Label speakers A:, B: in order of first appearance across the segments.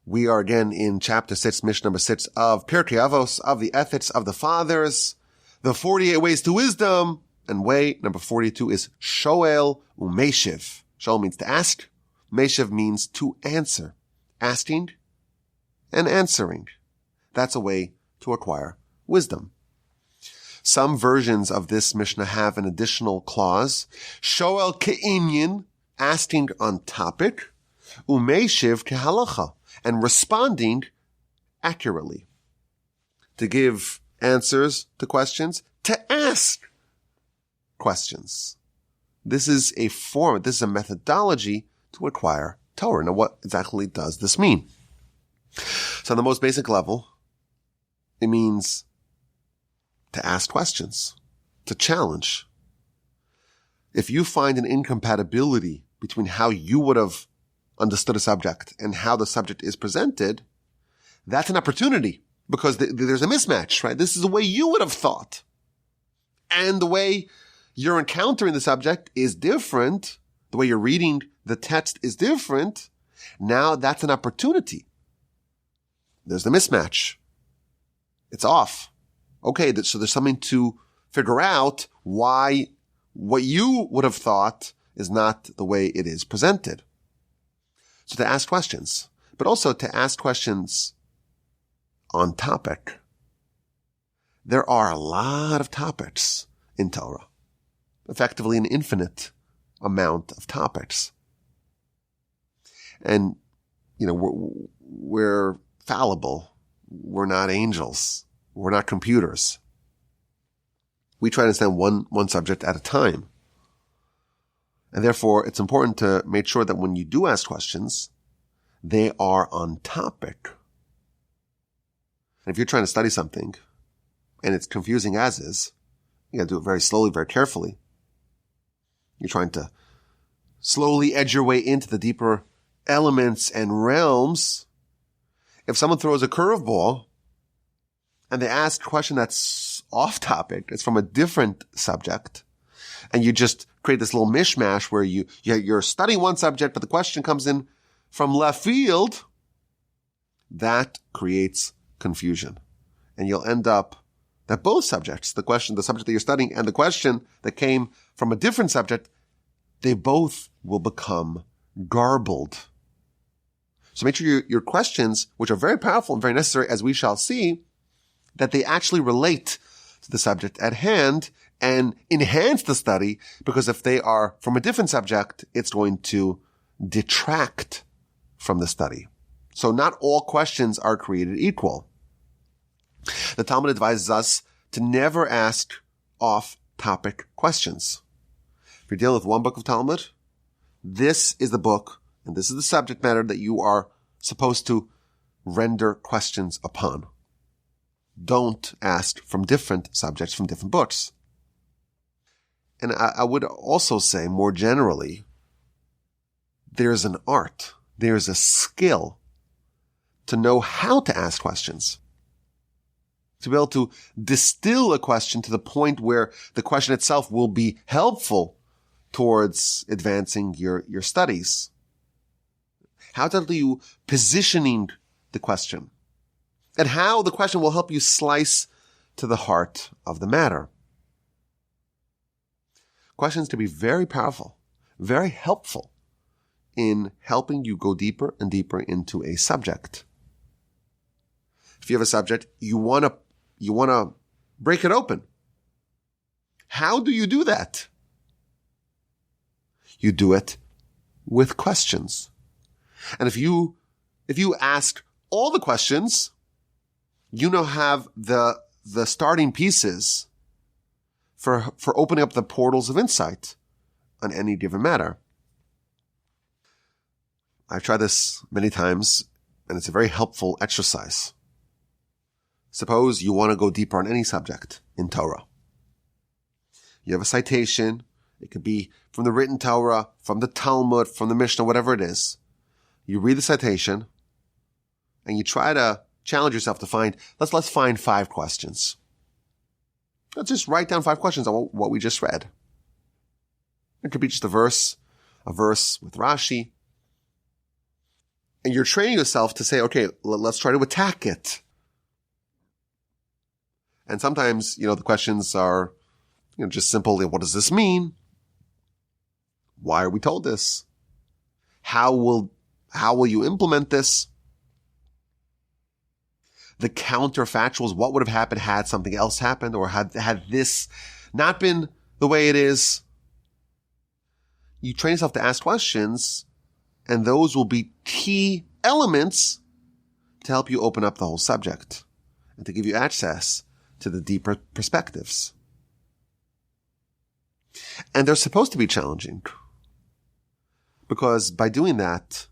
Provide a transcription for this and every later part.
A: We are again in chapter 6, Mishnah number 6 of Pirkei Avos, of the ethics of the fathers, the 48 ways to wisdom, and way number 42 is Shoel Umeshiv. Shoel means to ask. Meshiv means to answer. Asking and answering. That's a way to acquire wisdom. Some versions of this Mishnah have an additional clause. Shoel Ke'inyin, asking on topic. Umeshiv Kehalacha, and responding accurately. To give answers to questions, to ask questions. This is a form, this is a methodology to acquire Torah. Now, what exactly does this mean? So on the most basic level, it means to ask questions, to challenge. If you find an incompatibility between how you would have understood a subject and how the subject is presented, that's an opportunity because there's a mismatch, right? This is the way you would have thought. And the way you're encountering the subject is different. The way you're reading the text is different. Now that's an opportunity. There's the mismatch. It's off. Okay, so there's something to figure out why what you would have thought is not the way it is presented. So to ask questions, but also to ask questions on topic. There are a lot of topics in Torah, effectively an infinite amount of topics. And, we're fallible. We're not angels. We're not computers. We try to understand one subject at a time. And therefore, it's important to make sure that when you do ask questions, they are on topic. And if you're trying to study something and it's confusing as is, you got to do it very slowly, very carefully. You're trying to slowly edge your way into the deeper elements and realms. If someone throws a curveball and they ask a question that's off topic, it's from a different subject, and you just create this little mishmash where you're studying one subject, but the question comes in from left field, that creates confusion. And you'll end up that both subjects, the subject that you're studying and the question that came from a different subject, they both will become garbled. So make sure your questions, which are very powerful and very necessary, as we shall see, that they actually relate to the subject at hand and enhance the study, because if they are from a different subject, it's going to detract from the study. So not all questions are created equal. The Talmud advises us to never ask off-topic questions. If you're dealing with one book of Talmud, this is the book and this is the subject matter that you are supposed to render questions upon. Don't ask from different subjects from different books. And I would also say more generally, there's an art, there's a skill to know how to ask questions. To be able to distill a question to the point where the question itself will be helpful towards advancing your studies. How do you positioning the question? And how the question will help you slice to the heart of the matter. Questions to be very powerful, very helpful in helping you go deeper and deeper into a subject. If you have a subject, you want to break it open. How do you do that? You do it with questions. And if you ask all the questions, you now have the starting pieces for opening up the portals of insight on any given matter. I've tried this many times, and it's a very helpful exercise. Suppose you want to go deeper on any subject in Torah. You have a citation. It could be from the written Torah, from the Talmud, from the Mishnah, whatever it is. You read the citation, and you try to challenge yourself to find, let's find 5 questions. Let's just write down 5 questions on what we just read. It could be just a verse with Rashi. And you're training yourself to say, okay, let's try to attack it. And sometimes, the questions are, just simple. What does this mean? Why are we told this? How will you implement this? The counterfactuals, what would have happened had something else happened, or had this not been the way it is? You train yourself to ask questions, and those will be key elements to help you open up the whole subject and to give you access to the deeper perspectives. And they're supposed to be challenging, because by doing that,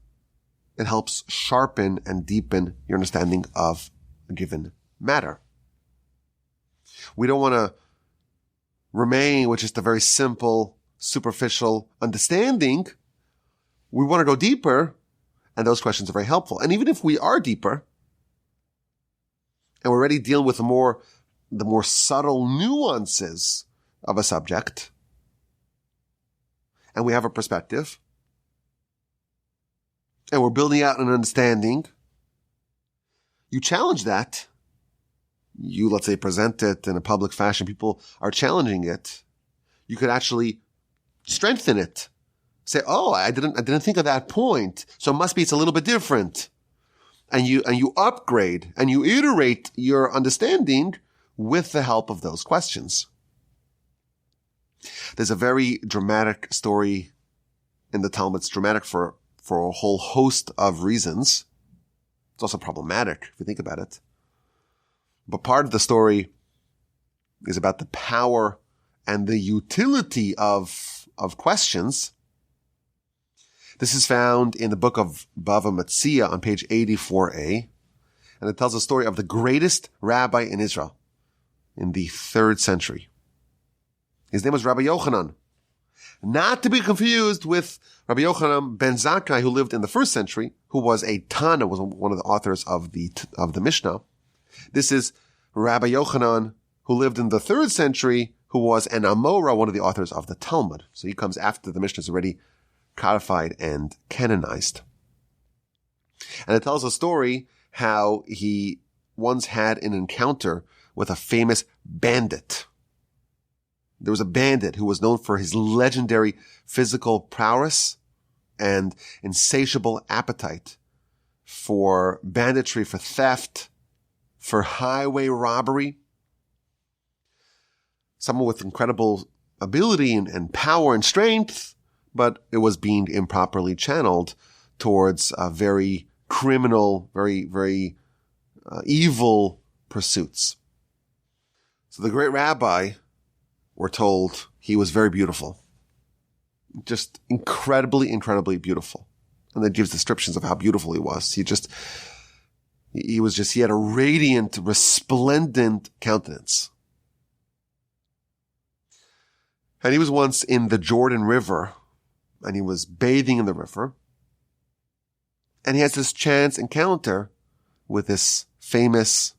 A: it helps sharpen and deepen your understanding of a given matter. We don't want to remain with just a very simple, superficial understanding. We want to go deeper, and those questions are very helpful. And even if we are deeper, and we're already dealing with the more subtle nuances of a subject, and we have a perspective, and we're building out an understanding, you challenge that. You, let's say, present it in a public fashion. People are challenging it. You could actually strengthen it. Say, oh, I didn't think of that point. So it must be it's a little bit different. And you upgrade and you iterate your understanding with the help of those questions. There's a very dramatic story in the Talmud. It's dramatic for a whole host of reasons. It's also problematic if you think about it. But part of the story is about the power and the utility of questions. This is found in the book of Bava Metzia on page 84a. And it tells the story of the greatest rabbi in Israel in the 3rd century. His name was Rabbi Yochanan. Not to be confused with Rabbi Yochanan ben Zakkai, who lived in the 1st century, who was a Tana, was one of the authors of the Mishnah. This is Rabbi Yochanan, who lived in the 3rd century, who was an Amora, one of the authors of the Talmud. So he comes after the Mishnah is already codified and canonized. And it tells a story how he once had an encounter with a famous bandit. There was a bandit who was known for his legendary physical prowess and insatiable appetite for banditry, for theft, for highway robbery. Someone with incredible ability and power and strength, but it was being improperly channeled towards very criminal, very evil pursuits. So the great rabbi, we're told, he was very beautiful. Just incredibly, incredibly beautiful. And that gives descriptions of how beautiful he was. He had a radiant, resplendent countenance. And he was once in the Jordan River, and he was bathing in the river. And he has this chance encounter with this famous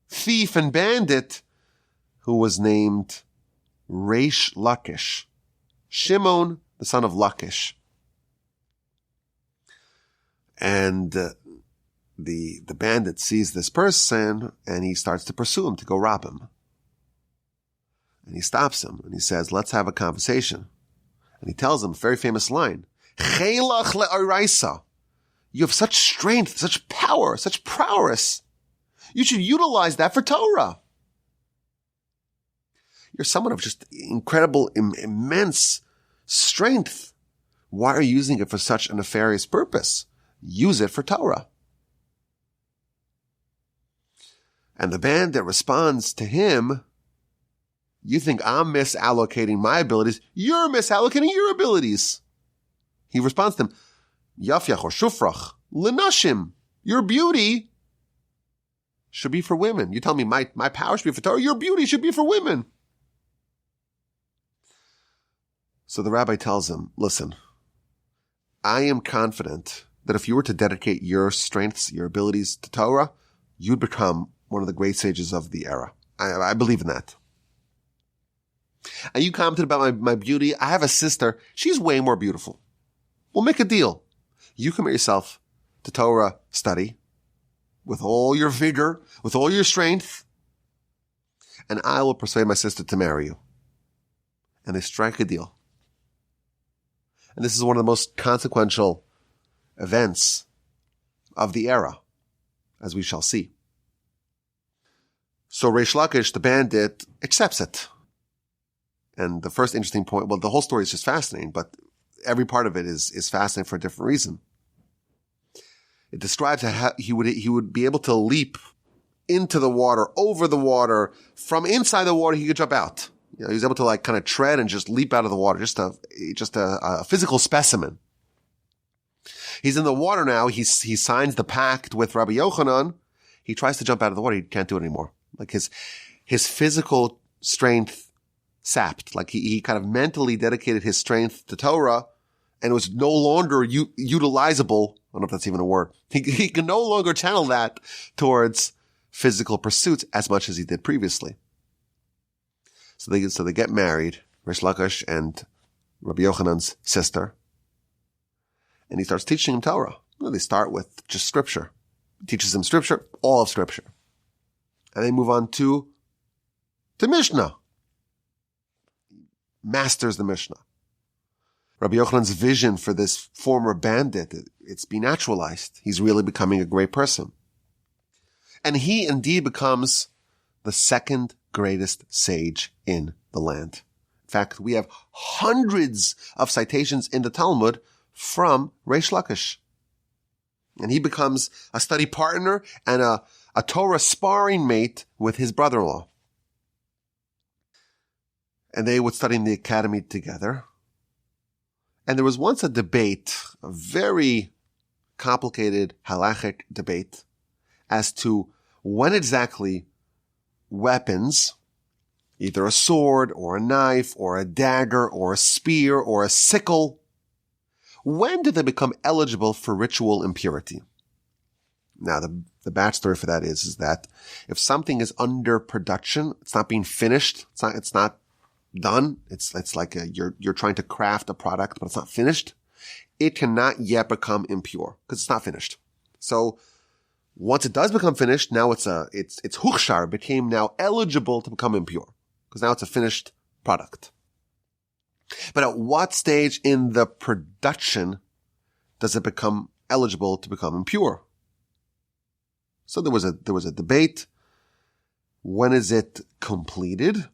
A: thief and bandit who was named Reish Lakish, Shimon, the son of Lakish. And the bandit sees this person, and he starts to pursue him to go rob him. And he stops him, and he says, let's have a conversation. And he tells him a very famous line, Chelach le'oraisa. You have such strength, such power, such prowess. You should utilize that for Torah. You're someone of just incredible, immense strength. Why are you using it for such a nefarious purpose? Use it for Torah. And the bandit responds to him, you think I'm misallocating my abilities. You're misallocating your abilities. He responds to him, Yafyach or Shufrach, Lenashim, your beauty should be for women. You tell me my power should be for Torah. Your beauty should be for women. So the rabbi tells him, listen, I am confident that if you were to dedicate your strengths, your abilities to Torah, you'd become one of the great sages of the era. I believe in that. And you commented about my beauty. I have a sister. She's way more beautiful. We'll make a deal. You commit yourself to Torah study with all your vigor, with all your strength, and I will persuade my sister to marry you. And they strike a deal. And this is one of the most consequential events of the era, as we shall see. So Reish Lakish, the bandit, accepts it. And the first interesting point, well, the whole story is just fascinating, but every part of it is fascinating for a different reason. It describes how he would be able to leap into the water, over the water, from inside the water, he could jump out. He was able to kind of tread and just leap out of the water, just a physical specimen. He's in the water now. He signs the pact with Rabbi Yochanan. He tries to jump out of the water. He can't do it anymore. His physical strength sapped. He kind of mentally dedicated his strength to Torah, and it was no longer utilizable. I don't know if that's even a word. He can no longer channel that towards physical pursuits as much as he did previously. So they get married, Reish Lakish and Rabbi Yochanan's sister, and he starts teaching him Torah. They start with just scripture. He teaches him scripture, all of scripture. And they move on to Mishnah. Masters the Mishnah. Rabbi Yochanan's vision for this former bandit, it's been naturalized. He's really becoming a great person. And he indeed becomes the second greatest sage in the land. In fact, we have hundreds of citations in the Talmud from Reish Lakish. And he becomes a study partner and a Torah sparring mate with his brother-in-law. And they would study in the academy together. And there was once a debate, a very complicated halachic debate, as to when exactly weapons, either a sword or a knife or a dagger or a spear or a sickle, when do they become eligible for ritual impurity? Now, the backstory for that is that if something is under production, it's not being finished, it's not done, it's like you're trying to craft a product, but it's not finished, it cannot yet become impure because it's not finished. So once it does become finished, now it's huchshar, became now eligible to become impure because now it's a finished product. But at what stage in the production does it become eligible to become impure? So there was a debate. When is it completed?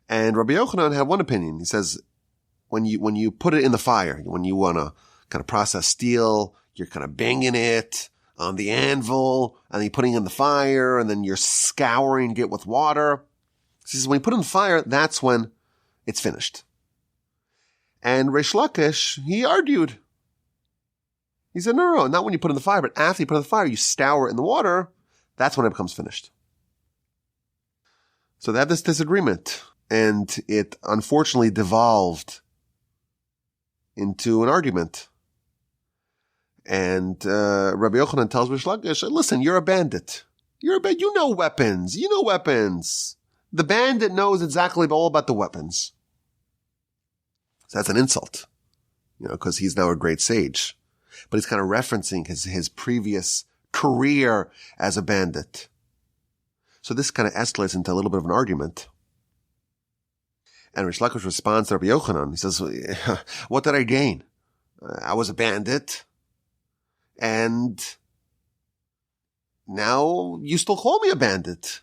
A: And Rabbi Yochanan had one opinion. He says, when you put it in the fire, when you want to kind of process steel, you're kind of banging it on the anvil, and then you're putting it in the fire, and then you're scouring it with water. He says, when you put it in the fire, that's when it's finished. And Reish Lakish, he argued. He said, no, not when you put it in the fire, but after you put it in the fire, you scour it in the water, that's when it becomes finished. So they had this disagreement, and it unfortunately devolved into an argument. And Rabbi Yochanan tells Reish Lakish, listen, you're a bandit. You know weapons. You know weapons. The bandit knows exactly all about the weapons. So that's an insult, because he's now a great sage. But he's kind of referencing his previous career as a bandit. So this kind of escalates into a little bit of an argument. And Reish Lakish responds to Rabbi Yochanan. He says, what did I gain? I was a bandit. And now you still call me a bandit.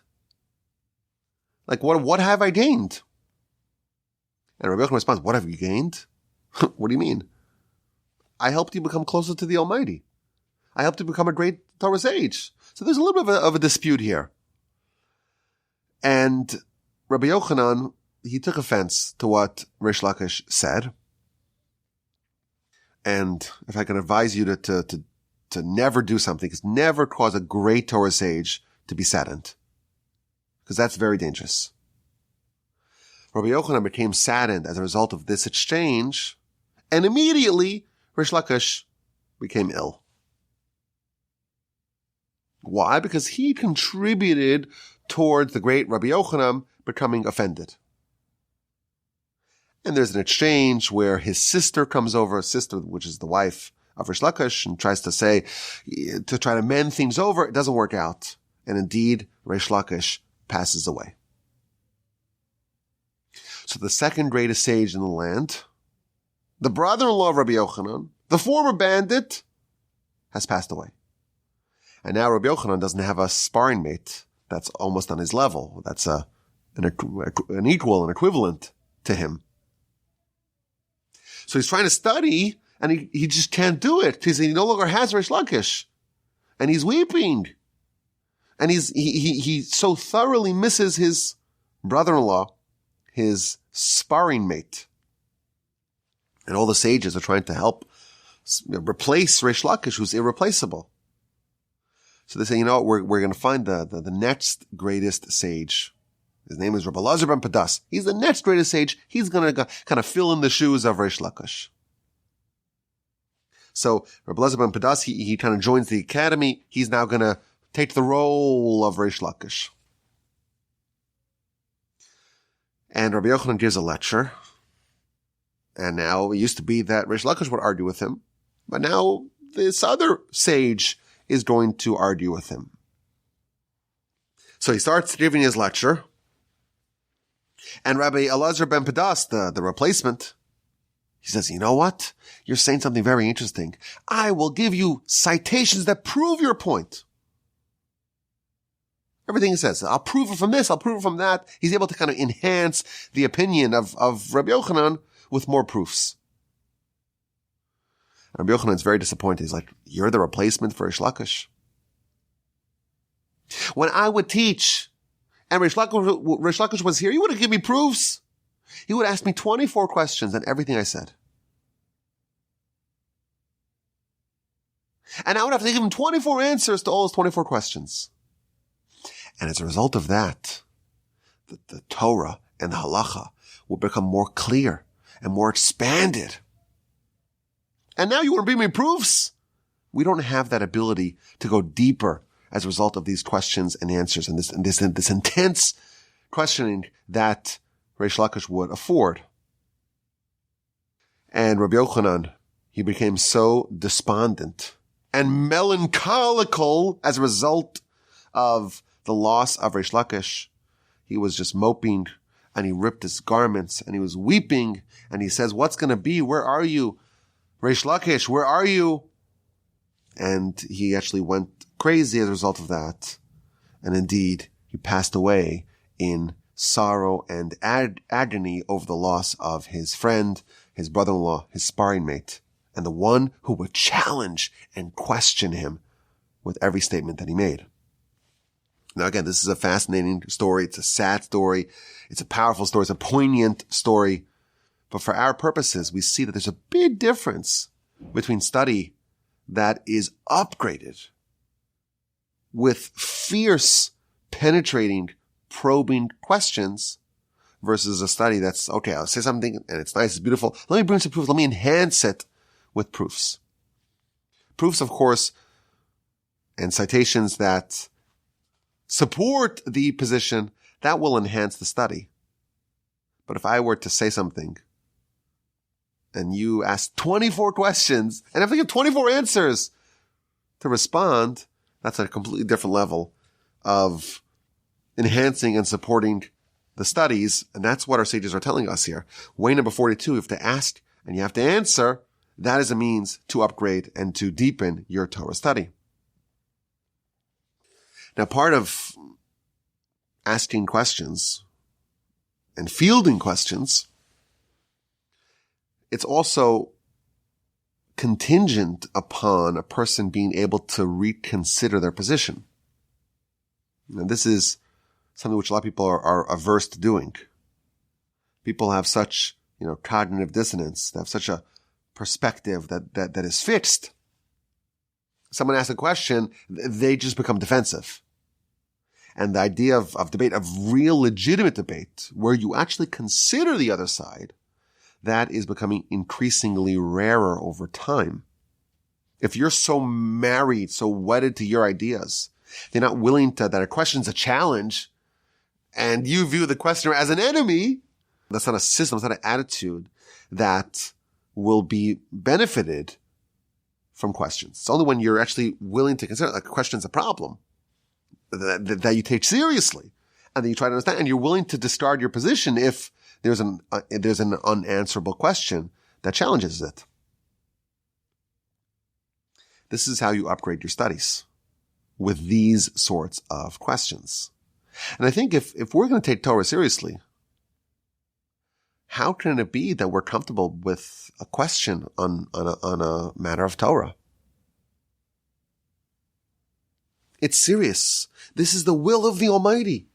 A: What have I gained? And Rabbi Yochanan responds, what have you gained? What do you mean? I helped you become closer to the Almighty. I helped you become a great Torah sage. So there's a little bit of a dispute here. And Rabbi Yochanan, he took offense to what Reish Lakish said. And if I can advise you to never do something, is never cause a great Torah sage to be saddened. Because that's very dangerous. Rabbi Yochanan became saddened as a result of this exchange, and immediately Reish Lakish became ill. Why? Because he contributed towards the great Rabbi Yochanan becoming offended. And there's an exchange where his sister comes over, sister, which is the wife of Rish Lakish, and tries to say, to try to mend things over. It doesn't work out. And indeed, Rish Lakish passes away. So the second greatest sage in the land, the brother-in-law of Rabbi Yochanan, the former bandit, has passed away. And now Rabbi Yochanan doesn't have a sparring mate that's almost on his level. That's an equal, an equivalent to him. So he's trying to study, and he just can't do it because he no longer has Rish Lakish. And he's weeping. And he so thoroughly misses his brother-in-law, his sparring mate. And all the sages are trying to help replace Rish Lakish, who's irreplaceable. So they say, you know what, we're going to find the next greatest sage. His name is Rabbi Elazar ben Padas. He's the next greatest sage. He's going to kind of fill in the shoes of Rish Lakish. So Rabbi Elazar ben Padas, he kind of joins the academy. He's now going to take the role of Rish Lakish. And Rabbi Yochanan gives a lecture. And now it used to be that Rish Lakish would argue with him. But now this other sage is going to argue with him. So he starts giving his lecture. And Rabbi Elazar ben Padas, the replacement, he says, you know what? You're saying something very interesting. I will give you citations that prove your point. Everything he says, I'll prove it from this, I'll prove it from that. He's able to kind of enhance the opinion of Rabbi Yochanan with more proofs. Rabbi Yochanan is very disappointed. He's like, you're the replacement for Rish Lakish. When I would teach, and Rish Lakish was here, he would have given me proofs. He would ask me 24 questions on everything I said. And I would have to give him 24 answers to all his 24 questions. And as a result of that, the Torah and the halacha will become more clear and more expanded. And now you want to bring me proofs? We don't have that ability to go deeper as a result of these questions and answers and this intense questioning that Rish Lakish would afford. And Rabbi Yochanan, he became so despondent and melancholical as a result of the loss of Rish Lakish. He was just moping, and he ripped his garments, and he was weeping, and he says, what's going to be? Where are you? Rish Lakish, where are you? And he actually went crazy as a result of that. And indeed, he passed away in sorrow and agony over the loss of his friend, his brother-in-law, his sparring mate, and the one who would challenge and question him with every statement that he made. Now again, this is a fascinating story. It's a sad story. It's a powerful story. It's a poignant story. But for our purposes, we see that there's a big difference between study that is upgraded with fierce, penetrating, probing questions versus a study that's, okay, I'll say something and it's nice, it's beautiful. Let me bring some proof. Let me enhance it with proofs. Proofs, of course, and citations that support the position, that will enhance the study. But if I were to say something and you ask 24 questions and I have to give 24 answers to respond, that's a completely different level of enhancing and supporting the studies. And that's what our sages are telling us here. Way number 42, you have to ask and you have to answer. That is a means to upgrade and to deepen your Torah study. Now, part of asking questions and fielding questions, it's also contingent upon a person being able to reconsider their position. And this is something which a lot of people are averse to doing. People have such, cognitive dissonance. They have such a perspective that is fixed. Someone asks a question, they just become defensive. And the idea of debate, of real legitimate debate, where you actually consider the other side, that is becoming increasingly rarer over time. If you're so married, so wedded to your ideas, you're not willing that a question's a challenge, and you view the questioner as an enemy, That's not a system. It's not an attitude that will be benefited from questions. It's only when you're actually willing to consider like a question is a problem that you take seriously and then you try to understand and you're willing to discard your position if there's an unanswerable question that challenges it. This is how you upgrade your studies, with these sorts of questions. And I think if we're going to take Torah seriously, how can it be that we're comfortable with a question on a matter of Torah? It's serious. This is the will of the Almighty.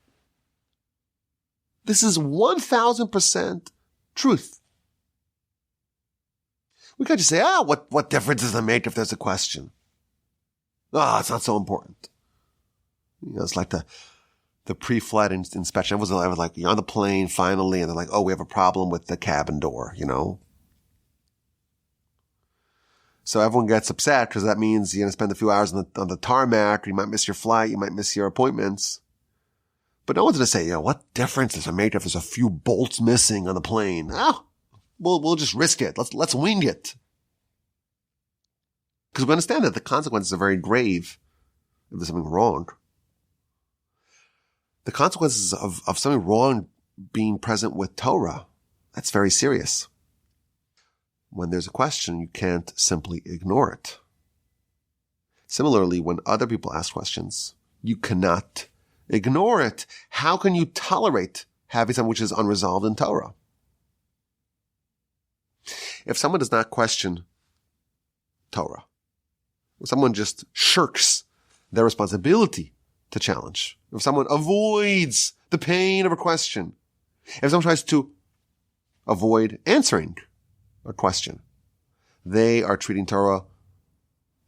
A: This is 1000% truth. We can't just say, what difference does it make if there's a question? It's not so important. It's like the pre-flight inspection. I was like, you're on the plane finally, and they're like, we have a problem with the cabin door, So everyone gets upset because that means you're going to spend a few hours on the tarmac, or you might miss your flight, you might miss your appointments. But no one's going to say, what difference does it make if there's a few bolts missing on the plane? We'll just risk it. Let's wing it. Because we understand that the consequences are very grave if there's something wrong. The consequences of something wrong being present with Torah, that's very serious. When there's a question, you can't simply ignore it. Similarly, when other people ask questions, you cannot ignore it. How can you tolerate having something which is unresolved in Torah? If someone does not question Torah, if someone just shirks their responsibility to challenge, if someone avoids the pain of a question, if someone tries to avoid answering a question, they are treating Torah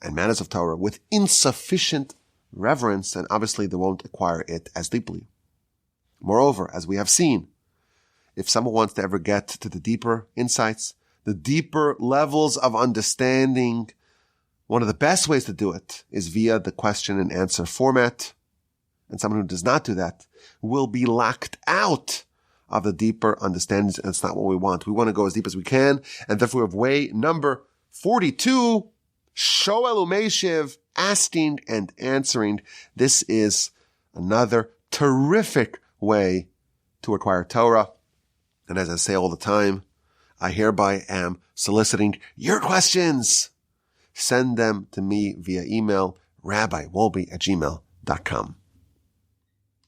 A: and matters of Torah with insufficient reverence, and obviously they won't acquire it as deeply. Moreover, as we have seen, if someone wants to ever get to the deeper insights, the deeper levels of understanding, one of the best ways to do it is via the question and answer format. And someone who does not do that will be locked out of the deeper understandings, and it's not what we want. We want to go as deep as we can, and therefore we have way number 42, Shoel Umeshiv, asking and answering. This is another terrific way to acquire Torah. And as I say all the time, I hereby am soliciting your questions. Send them to me via email, rabbiwolbe@gmail.com.